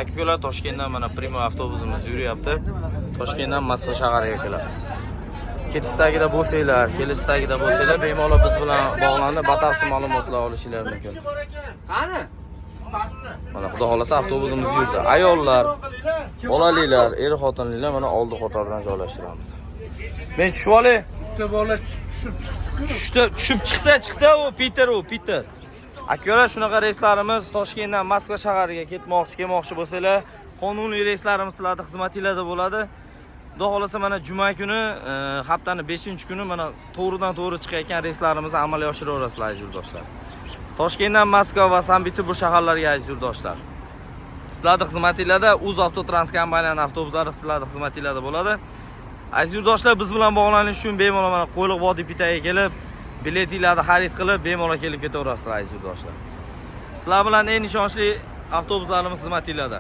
Akalar Toshkentdan mana Primo avtobusimiz yuryapti. Toshkentdan Moskva shahariga keladi. Ketishdagida bo'lsanglar, kelishdagida bo'lsanglar, bemalol biz bilan bog'lanib batafsil ma'lumotlar olishingiz mumkin. Qani? Mana xudo xolasa avtobusimiz yurdi. Ayollar, bolalilar, er-xotinlar mana oldi qatordan joylashtiramiz. Men tushib olay. Bitta bola Tushib chiqdi u Peter. Akalar shunaqa reyslarimiz Toshkentdan Moskva shahariga kelmoqchi bo'lsanglar, qonuniy reyslarimiz sizlarning xizmatingizda bo'ladi. Xudo xolasa mana juma kuni, haftaning 5-kuni mana to'g'ridan-to'g'ri chiqayotgan reyslarimizni amalga oshiraverasizlar aziz yurtdoshlar. Toshkentdan Moskva va Sankt-Peterburg shaharlariga aziz yurtdoshlar. Sizlarning xizmatingizda UzAvtotrans kompaniyaning avtobuslari sizlarning xizmatingizda bo'ladi. Aziz yurtdoshlar, biz bilan bog'lanish uchun bemalol mana Qo'yliq vodiy pitaga kelib, biletinglarni xarid qilib, bemalol kelib ketaverasizlar aziz yurtdoshlar. Sizlar bilan eng ishonchli avtobuslarimiz xizmatingizda.